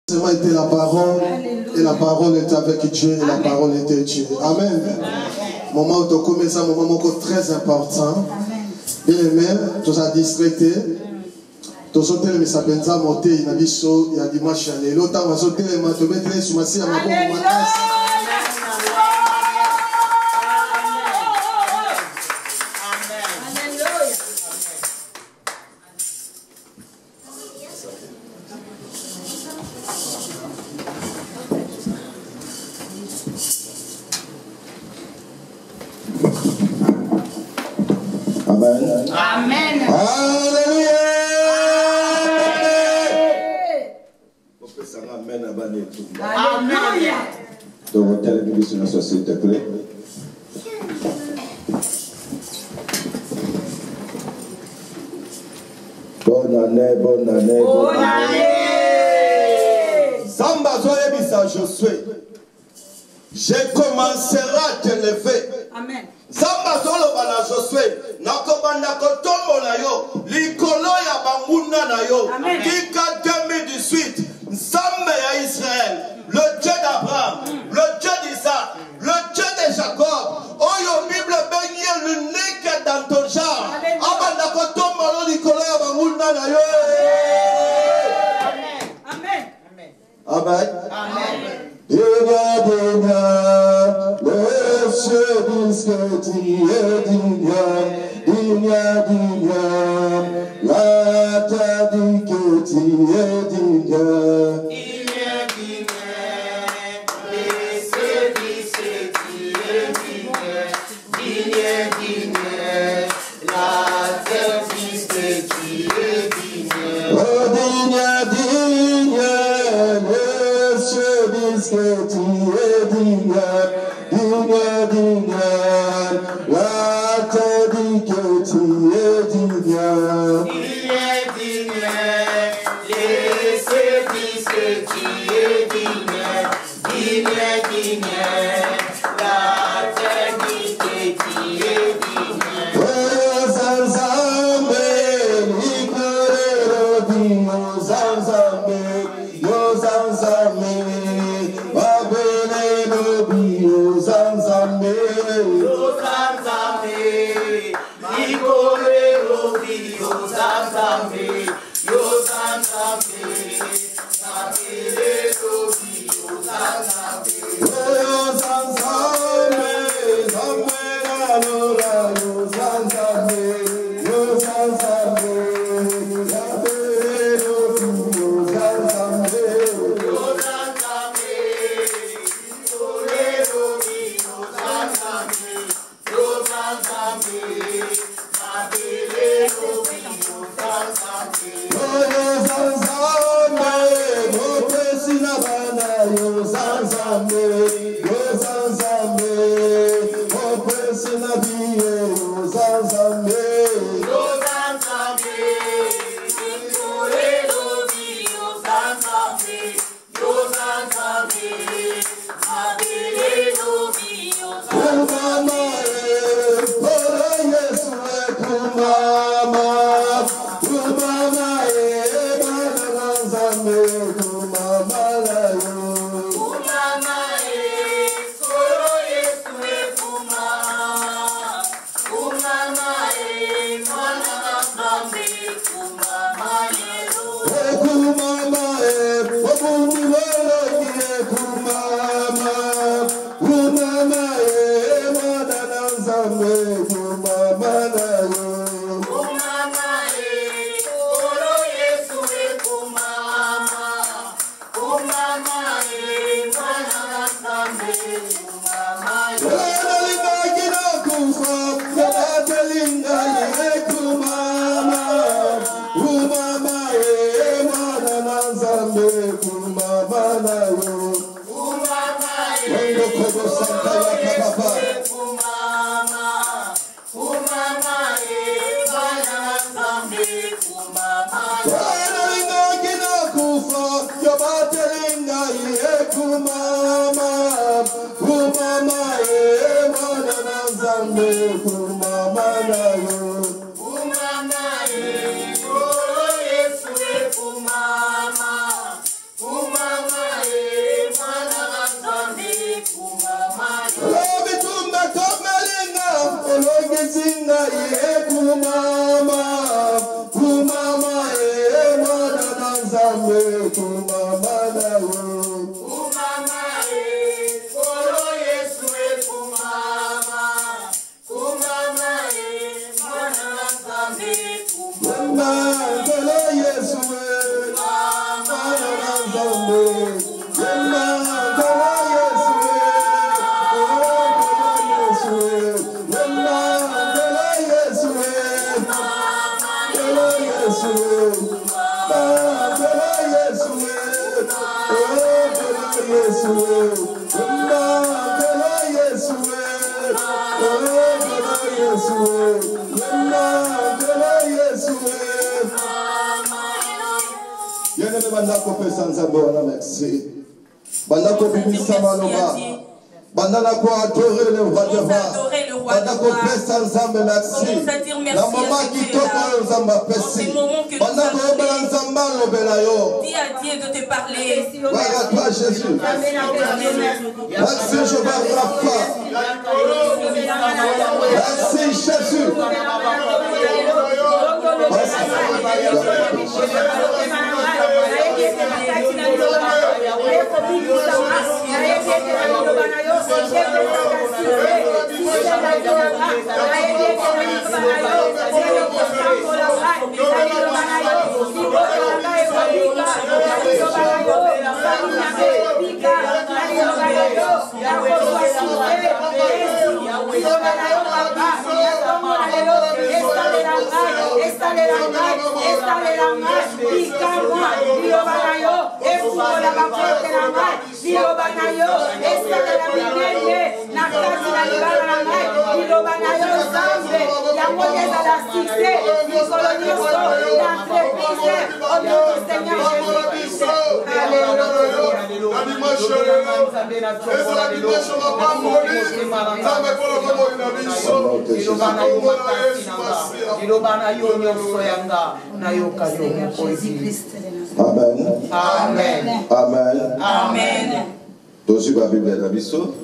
Seulement était la parole, et la parole était avec Dieu, et la parole était Dieu. Amen. Moment où tu commences, c'est un moment très important. Bien aimé, tu as distraité. Tu as sauté le message de monter, il y a biso, il y a dimanche, il y a l'autre, tu as sauté le message de mettre sur ma scie à ma bombe. Amen. Amen. Alléluia. Alléluia. Donc, on t'a mis sur la société, s'il te plaît. Bonne année, bonne année, bonne année. Samba Zoyebisa Josué. Je commencerai à te lever. Amen. Samba Zolo Bala Josué. Nakobanda kotombo na yo. Likolo ya banguna na yo. Amen. Kika 2018. Samba ya Israël. Le Dieu d'Abraham. Le Dieu d'Isaac. Le Dieu de Jacob. Oyo Bible benye l'unique dans ton genre. Abanda kotombo lo likolo ya banguna na yo. Amen. Amen. Amen. Dinya, dinya, les cieux disent que tu es digne, digne, digne, la terre dit que tu es digne. Digne, digne, les cieux disent que tu es digne, digne, digne, la terre dit que tu es digne. Oh, digne, digne, les cieux disent que tu es digne, digne, digne, la terre dit que tu es digne. Digne, digne, les cieux disent que tu es digne, digne, digne, la terre dit que tu es digne. Umama, Bandana ko adorer le roi de roi. Bandana ko pesa nzambe merci. La maman qui toka nzamba pesi. Bandana ko bela nzamba lobela yo. Dis à Dieu de te parler. Gloire à toi Jésus. Merci Jéhovah Rapha. Merci Jésus. Amen. Amen. Amen.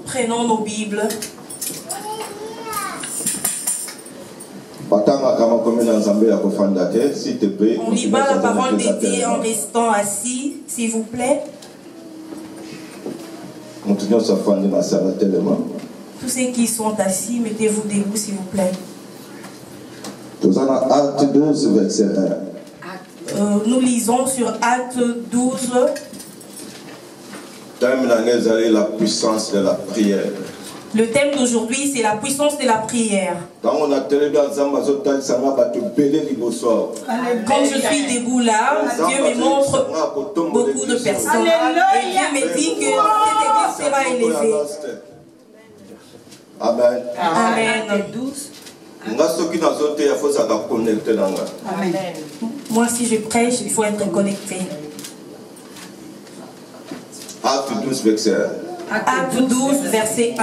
Prenons nos Bibles. On lit pas la parole de Dieu en restant assis, s'il vous plaît. Tous ceux qui sont assis, mettez-vous debout, s'il vous plaît. Acte 12, verset 1. Nous lisons sur Acte 12. La puissance de la prière. Le thème d'aujourd'hui, c'est la puissance de la prière. Quand je suis debout là, Dieu me montre beaucoup de personnes. Et Dieu me dit que cette église sera élevée. Amen. Amen. Amen. Moi, si je prêche, il faut être connecté. Acte 12, verset 1. Acte 12, verset 1.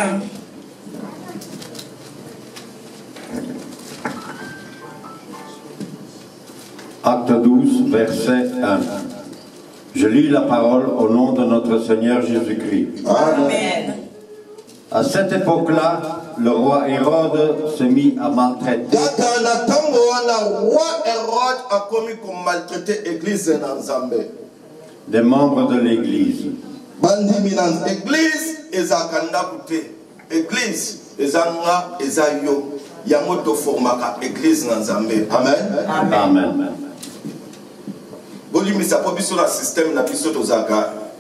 Acte 12, verset 1. Je lis la parole au nom de notre Seigneur Jésus-Christ. Amen. À cette époque-là, le roi Hérode se mit à maltraiter. Des membres de l'église. Amen.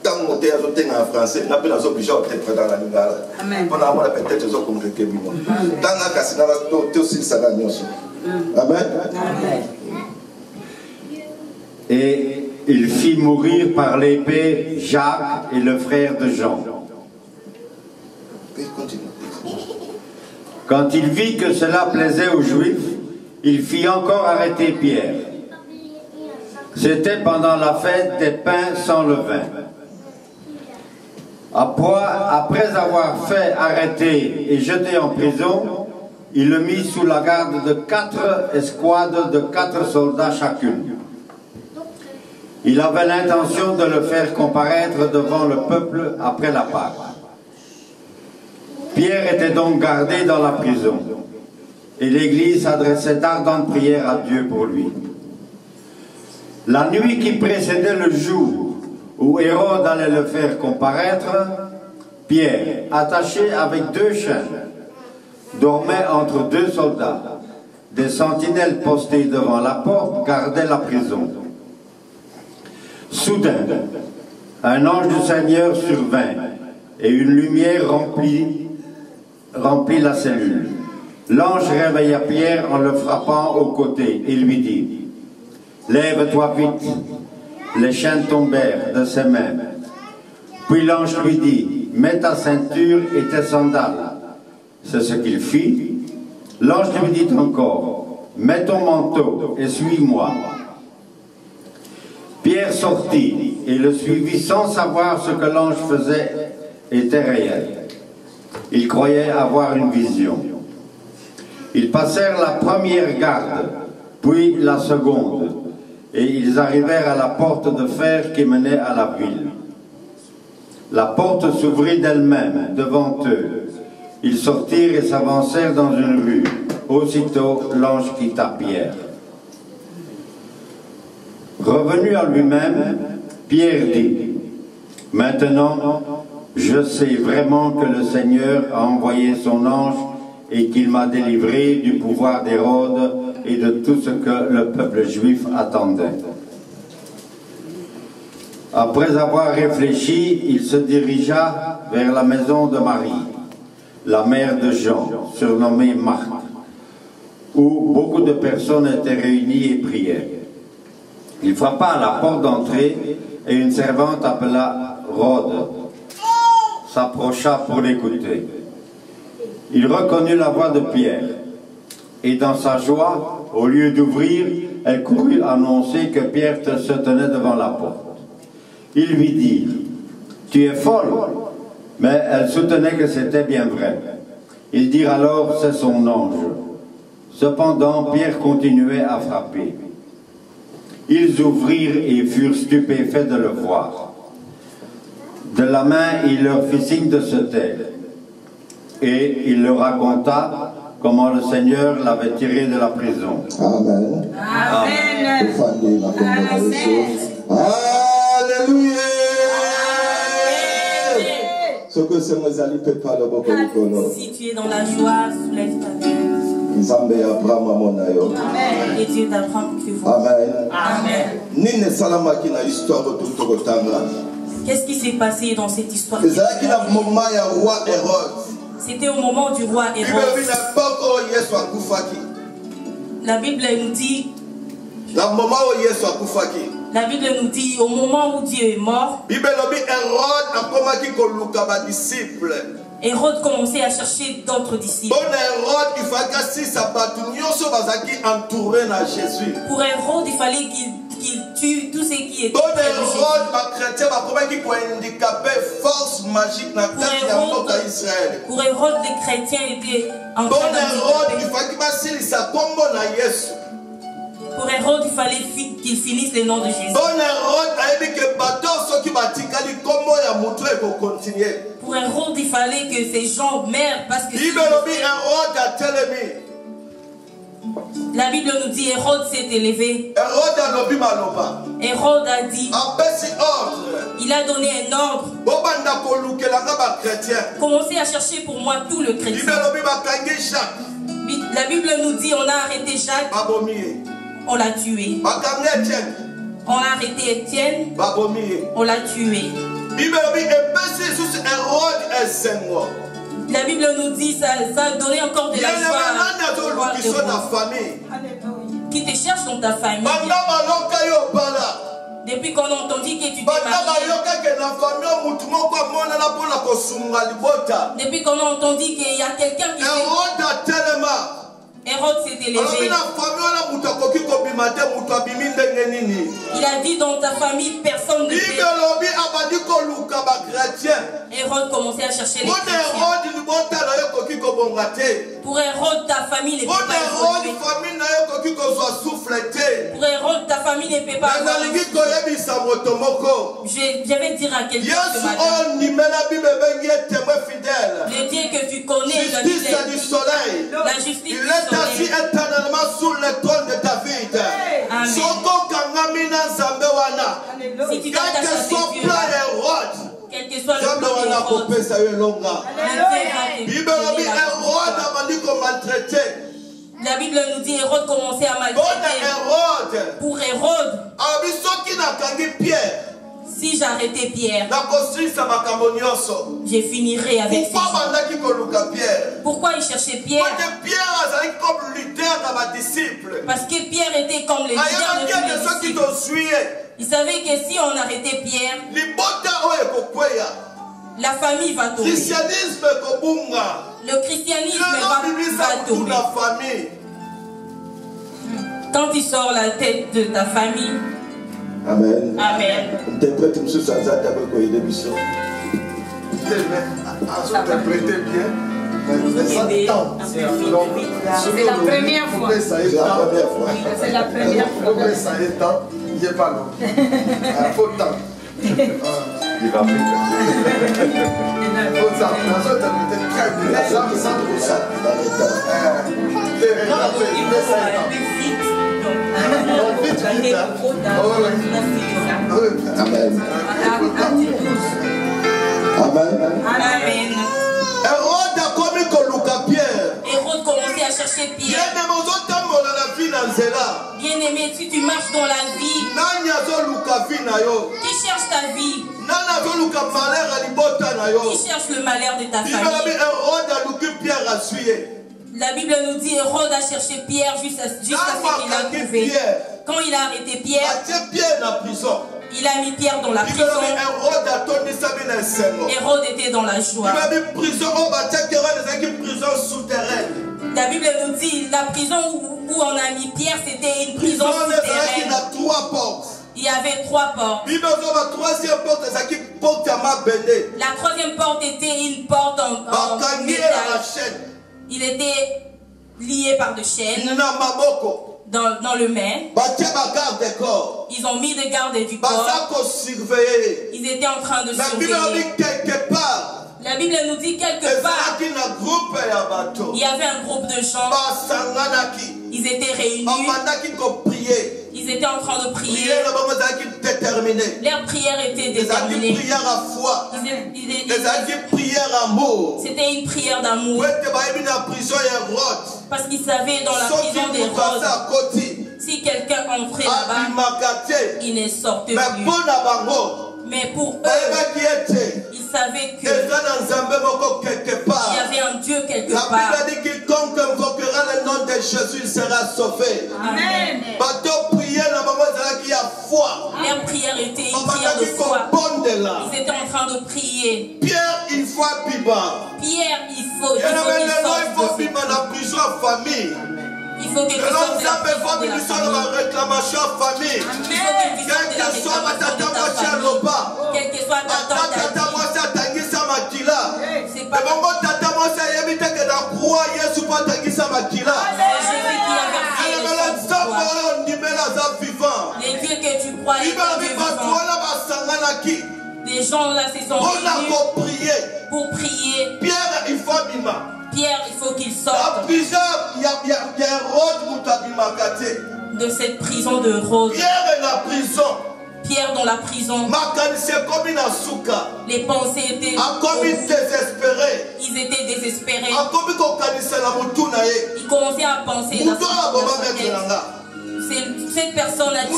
Tant que tu as en français, tu n'as obligé à être dans la lingala. Amen. On a peut-être des autres qui ont Amen. Et il fit mourir par l'épée Jacques et le frère de Jean. Quand il vit que cela plaisait aux Juifs, il fit encore arrêter Pierre. C'était pendant la fête des pains sans levain. Après avoir fait arrêter et jeter en prison, il le mit sous la garde de 4 escouades de 4 soldats chacune. Il avait l'intention de le faire comparaître devant le peuple après la Pâque. Pierre était donc gardé dans la prison, et l'Église adressait d'ardentes prières à Dieu pour lui. La nuit qui précédait le jour, où Hérode allait le faire comparaître, Pierre, attaché avec 2 chaînes, dormait entre 2 soldats. Des sentinelles postées devant la porte gardaient la prison. Soudain, un ange du Seigneur survint et une lumière remplit la cellule. L'ange réveilla Pierre en le frappant au côté et lui dit « Lève-toi vite !» Les chaînes tombèrent de ses mains. Puis l'ange lui dit « Mets ta ceinture et tes sandales. » C'est ce qu'il fit. L'ange lui dit encore « Mets ton manteau et suis-moi. » Pierre sortit et le suivit sans savoir ce que l'ange faisait était réel. Il croyait avoir une vision. Ils passèrent la première garde, puis la seconde, et ils arrivèrent à la porte de fer qui menait à la ville. La porte s'ouvrit d'elle-même devant eux. Ils sortirent et s'avancèrent dans une rue. Aussitôt, l'ange quitta Pierre. Revenu à lui-même, Pierre dit « Maintenant, je sais vraiment que le Seigneur a envoyé son ange et qu'il m'a délivré du pouvoir d'Hérode et de tout ce que le peuple juif attendait. » Après avoir réfléchi, il se dirigea vers la maison de Marie, la mère de Jean, surnommée Marthe, où beaucoup de personnes étaient réunies et priaient. Il frappa à la porte d'entrée et une servante appela Rhoda s'approcha pour l'écouter. Il reconnut la voix de Pierre et dans sa joie, au lieu d'ouvrir, elle courut annoncer que Pierre se tenait devant la porte. Il lui dit « Tu es folle !» Mais elle soutenait que c'était bien vrai. Ils dirent alors « C'est son ange ». Cependant, Pierre continuait à frapper. Ils ouvrirent et furent stupéfaits de le voir. De la main, il leur fit signe de se taire. Et il leur raconta comment le Seigneur l'avait tiré de la prison. Amen. Amen. Alléluia. Ce que c'est moi, Ali peut pas le beaucoup. Si tu es dans la joie, soulève ta main. Amen. Et Dieu t'apprend que tu vois. Amen. Amen. Nine salamaki na histoire de tout Rotanga. Qu'est-ce qui s'est passé dans cette histoire? Ezalaki na moment ya roi Hérode. C'était au moment du roi Hérode. La Bible nous dit, la Bible nous dit, au moment où Dieu est mort, Hérode commençait à chercher d'autres disciples. Pour Hérode, il fallait qu'il tue tous ceux qui étaient Pour Hérode, les chrétiens étaient en train Pour Hérode, il fallait qu'il finisse le nom de Jésus. Pour Hérode, il fallait que ces gens meurent parce que la Bible nous dit Hérode s'est élevé. Hérode a dit, il a donné un ordre. Commencez à chercher pour moi tout le chrétien. La Bible nous dit on a arrêté Jacques. On l'a tué. On a arrêté Étienne. On l'a tué. La Bible nous dit ça a donné encore de la joie qui te cherche dans ta famille. Depuis qu'on a entendu que tu t'es marié. Depuis qu'on a entendu qu'il y a quelqu'un qui Hérode s'est élevé. Il a dit dans ta famille, personne ne t'aime. Hérode commençait à chercher les chrétiens. Pour Hérode, ta famille ne peut pas évoluer. Pour Hérode, ta famille ne peut pas évoluer. Je vais dire à quelqu'un ce matin. Le Dieu que tu connais, la justice du soleil. Assis éternellement sur le trône de David. Amen. Si tu quel que son plan Hérode. La Bible nous dit Hérode commençait à maltraiter. Pour Hérode, si j'arrêtais Pierre, je finirais avec ses jours. Pourquoi il cherchait Pierre? Parce que Pierre était comme le leader de tous les disciples. Il savait que si on arrêtait Pierre, la famille va tomber. Le christianisme va tomber. Quand tu sors la tête de ta famille, Amen. Amen. Interprète monsieur Sanzat avec l'émission. Interprétez bien. C'est la première fois. C'est la première fois. C'est la première fois. Ça y est, temps. Il n'est pas long. Il faut temps. Il va plus. Il faut temps. Nous autres, on était très bien. 100%. Amen. Amen. Amen. Hérode commençait à chercher Pierre. Bien-aimé, si tu marches dans la vie, qui cherche ta vie, qui cherche le malheur de ta famille. La Bible nous dit Hérode a cherché Pierre jusqu'à ce qu'il l'a trouvé. Quand il a arrêté Pierre, il a mis Pierre dans la prison. Hérode était dans la joie. La Bible nous dit la prison où on a mis Pierre, c'était une prison souterraine. Il y avait 3 portes. La troisième porte était une porte en métal. Il était lié par des chaînes dans le main. Ils ont mis des gardes du corps. Ils étaient en train de surveiller. La Bible nous dit quelque part, il y avait un groupe de gens. Ils étaient réunis. Ils étaient en train de prier. Leur prière était déterminée. C'était une prière d'amour. Parce qu'ils savaient dans la prison d'Hérode, si quelqu'un entrait là-bas, il ne sortait plus. Mais pour eux, ils savaient qu'il y avait un Dieu quelque part. La Bible dit quiconque invoquera le nom de Jésus sera sauvé. Amen. Leur prière était une prière de foi. Ils étaient en train de prier. Pierre, il faut Pierre, il faut qu'il sorte de la prison famille. Il faut que tu sortes de la prison de la famille. réclamation famille. Quel que soit ta tante, quel que soit ta tante, c'est pas les dieux que tu crois, les gens là se sont réunis pour prier. Pierre, il faut Pierre, il faut qu'il sorte de cette prison de Rose. Pierre dans la prison. Les pensées étaient ils étaient désespérés. Ils commençaient à penser cette personne a tué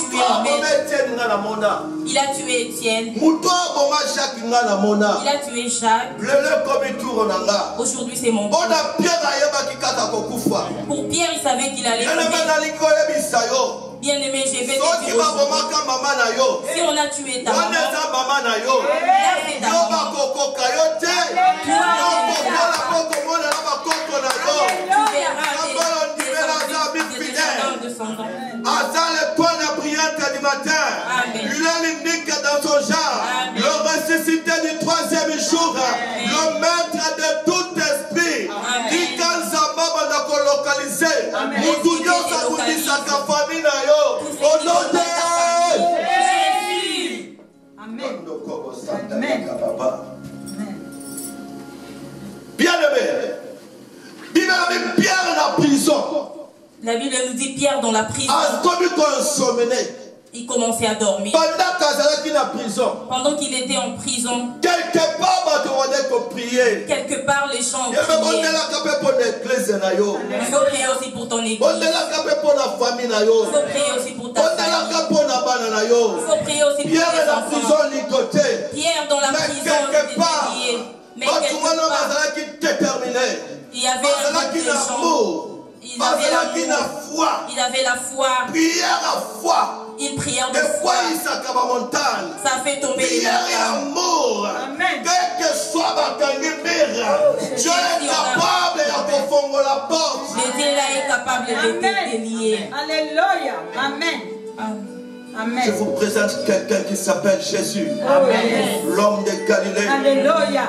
il a tué Étienne. Il a tué Jacques. Aujourd'hui c'est mon tour. Pour Pierre, il savait qu'il allait mourir. Bien-aimé, je vais te dire aujourd'hui, si on a tué ta maman, là c'est ta maman. Tu verras des descendants de son nom. Il est l'unique dans son genre, le ressuscité du 3e jour, le maître de tout esprit, qui quand sa maman n'a pas localisé, nous tous sa famille, au nom de Jésus. Amen. Bien-aimé, Pierre dans la prison. La Bible nous dit Pierre dans la prison. Il commençait à dormir. Pendant qu'il était en prison, quelque part les gens priaient. Il faut prier aussi pour ton église. Il faut prier aussi pour ta famille. Il faut prier aussi pour tes enfants. Pierre dans la prison était lié. Mais quelque part, il y avait un groupe de gens. Il avait la foi. Une prière de foi. Ça fait tomber les montagnes. Quel que soit Dieu est capable de confondre la porte. Le Dieu là est capable de délier. Alléluia. Amen. Amen. Je vous présente quelqu'un qui s'appelle Jésus. L'homme de Galilée. Alléluia.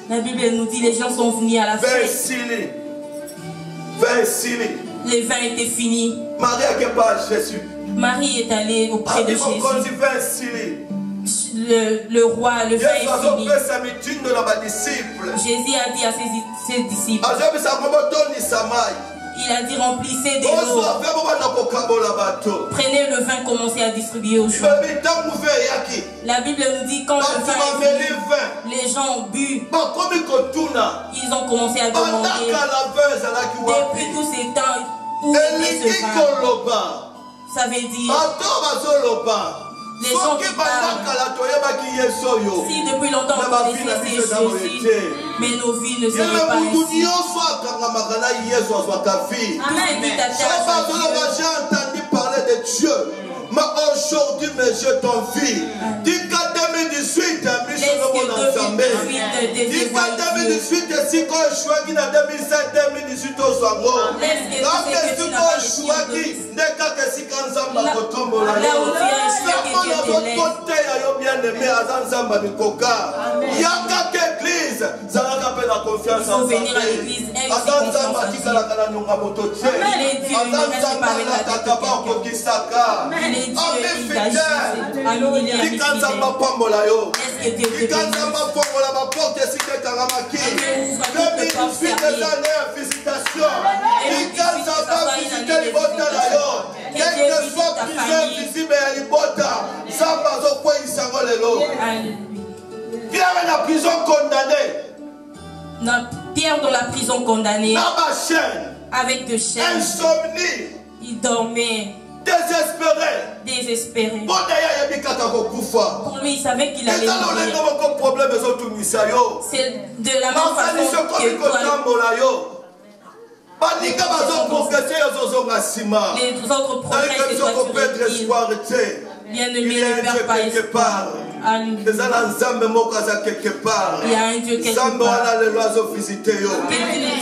La Bible nous dit les gens sont venus à la fête. Les vins étaient finis. Marie est allée auprès de Jésus. Le roi, le vin est fini. Jésus a dit à ses disciples, il a dit remplissez de l'eau. Prenez le vin, commencez à distribuer aux gens. La Bible nous dit quand le vin est fini, les gens ont bu. Ils ont commencé à demander depuis tous ces temps où était ce vin. Ça veut dire les gens qui parlent. Si depuis longtemps on connaissait Jésus, mais nos vies ne seraient pas ainsi. J'ai entendu parler de Dieu, mais aujourd'hui mes yeux t'envient. Dis qu'en 2018, mission de mon ensemble. Dis qu'en 2018, si quand je suis en 2007, 2018 au Zango. Quand je suis en Chouaki, n'est qu'à que si quand Zamba retombe là. Il faut venir à l'église, elle aussi Pierre est la prison condamnée. Pierre dans la prison condamné. Avec de chaînes. Insomnie. Il dormait. Désespéré. Pour lui, il savait qu'il allait mourir. C'est de la même façon que toi. Les autres progrès que toi tu retires. Bien-aimé, ne perds pas espoir. Il y a un Dieu quelque part.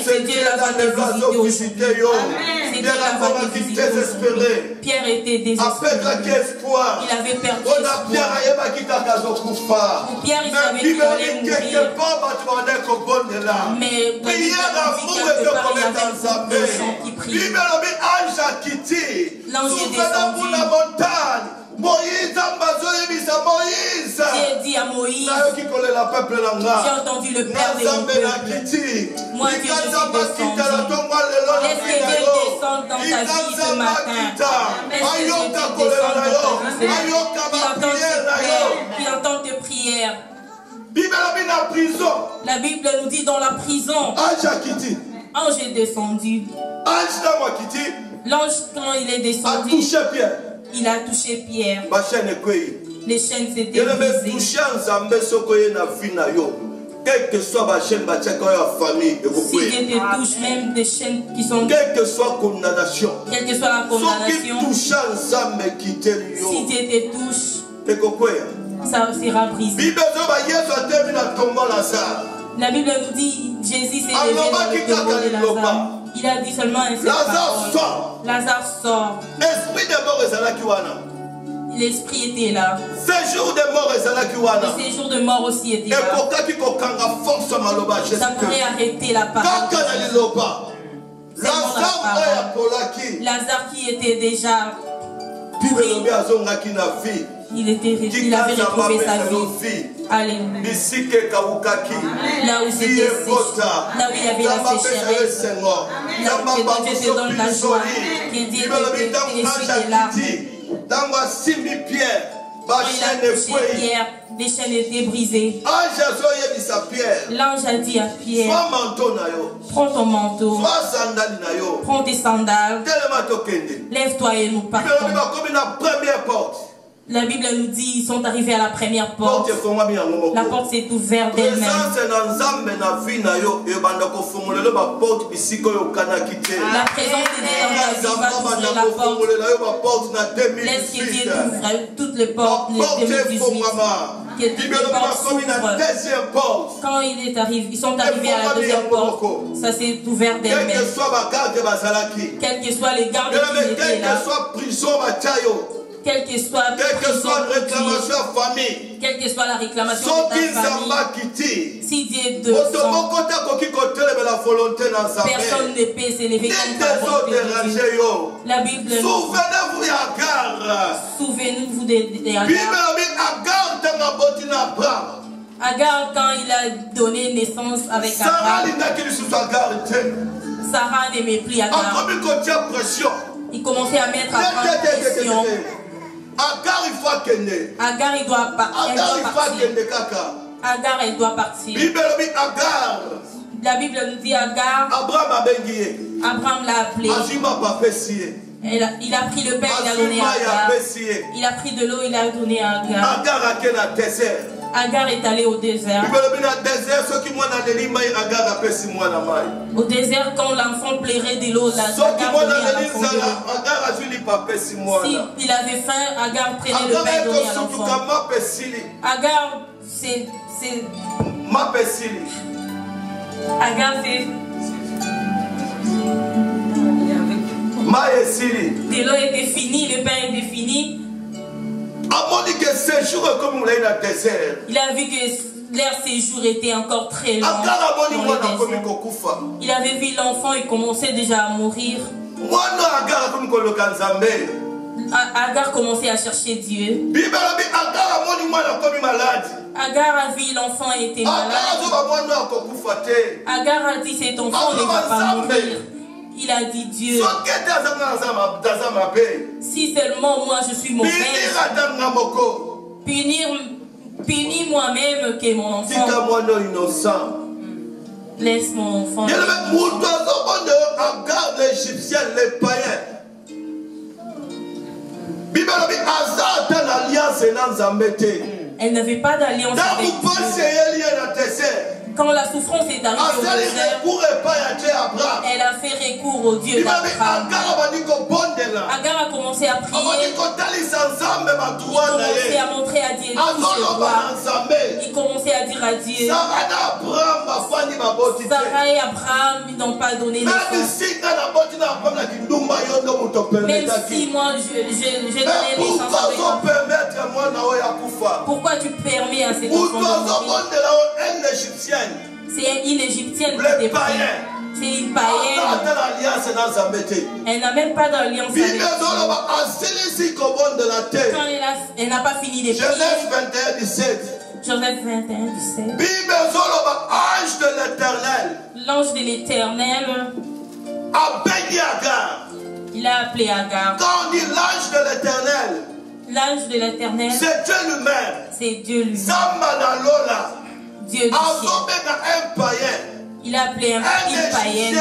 C'est Dieu là va te visiter aujourd'hui. Pierre était désespéré. Il avait perdu espoir. Pierre, il savait qu'il allait mourir. Mais quand il a dit quelque part, il y avait des gens qui prient. L'ange est descendu. Moïse, Dieu dit à Moïse, j'ai entendu le Père de mon peuple. Moi, Dieu, je suis descendu. Est-ce que Dieu descend dans ta vie ce matin? Est-ce que Dieu descend dans ta vie ce matin? Il entend tes prières. La Bible nous dit dans la prison, ange est descendu. L'ange, quand il est descendu, il a touché Pierre. Les chaînes s'étaient brisées. Quelle que soit ma chaîne, ma famille, si Dieu te touche, même des chaînes qui sont. Quelle que soit condamnation. Quelle que soit la condamnation. Si Dieu te touche, ça sera brisé. La Bible nous dit, Jésus s'est levé dans le tombeau de Lazare. Il a dit seulement un seul parole. Lazare sort. Esprit de mort L'esprit était là. Séjour de mort Le séjour de mort aussi était là. Ça pourrait arrêter la parole. Lazare qui était déjà pris. il avait retrouvé sa vie. Alléluia. Là où c'était sèche, là où il y avait la sécheresse, que Dieu te donne la joie, que Dieu te essuie tes larmes. Quand il a touché Pierre, les chaînes étaient brisées. L'ange a dit à Pierre, prends ton manteau, prends tes sandales, lève-toi et nous partons. La Bible nous dit ils sont arrivés à la première porte. La porte s'est ouverte d'elle-même. La présence de Dieu dans ta vie va t'ouvrir la porte. Laisse que Dieu t'ouvre toutes les portes de 2018. Que toutes les portes s'ouvrent. Quand ils sont arrivés à la deuxième porte, ça s'est ouvert d'elle-même. Quels que soient les gardes qui étaient là, quelle que soit la réclamation famille, quelle que soit la réclamation de ta famille, si Dieu te personne ne peut s'élever contre la volonté de Dieu. La Bible nous souvenez-vous de Agar. Agar, quand il a donné naissance avec Abraham, Sarah n'aimait plus Agar. Il commençait à mettre à prendre pression. Agar, il doit partir. Agar, elle doit partir. La Bible nous dit Agar. Abraham l'a appelé. Il a pris le pain, il a donné à Agar. Il a pris de l'eau, il a donné à Agar. Agar est allé au désert. Au désert, quand l'enfant plairait de l'eau, Agar donnait à l'enfant de l'eau. S'il avait faim, Agar prenait le pain et donnait à l'enfant. Agar, c'est... Agar, c'est... De l'eau était finie, le pain était fini. Il a vu que leur séjour était encore très long. Il avait vu l'enfant et commençait déjà à mourir. Agar commençait à chercher Dieu. Agar a vu l'enfant était malade. Agar a dit cet enfant ne va pas mourir. Il a dit Dieu, si seulement moi je suis mauvais, punis moi-même que mon enfant. Laisse mon enfant. Les païens. Elle n'avait pas d'alliance avec Dieu. Quand la souffrance est arrivée au désert, elle a fait recours au Dieu d'Abraham. Agar a commencé à prier. Il commençait à montrer à Dieu il commençait à dire à Dieu, Sarah et Abraham n'ont pas donné naissance. Même si moi je donnais naissance avec toi, pourquoi tu permets à cet enfant de mourir? C'est une Égyptienne qui était prise. C'est une païenne. Elle n'a même pas d'alliance avec Dieu. Quand elle n'a pas fini de prier. Genèse 21, 17. L'ange de l'Éternel. Il a appelé Agar. Quand on dit l'ange de l'Éternel, l'ange de l'Éternel, c'est Dieu lui-même. C'est Dieu lui-même. Dieu du ciel. Il a appelé une païenne,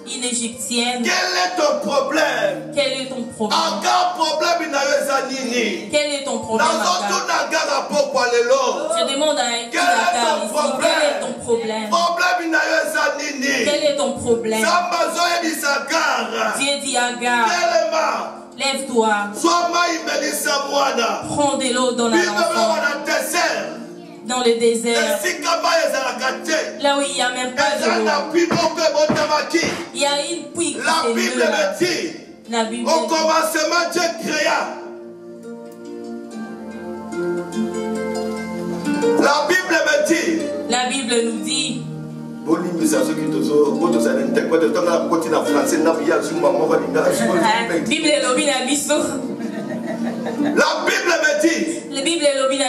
une égyptienne. Quel est ton problème? Quel est ton problème? Quel est ton problème? Je demande à Agar ici, quel est ton problème? Quel est ton problème? Dieu dit à Agar, lève-toi, prends de l'eau dans l'enfant. Dans le désert, là où il n'y a même pas de l'eau, il y a une puits qui s'est levée. La Bible au commencement, Dieu créa. La Bible me dit. La Bible nous dit. Bible lobby na biso. La Bible me dit. La Bible est l'objet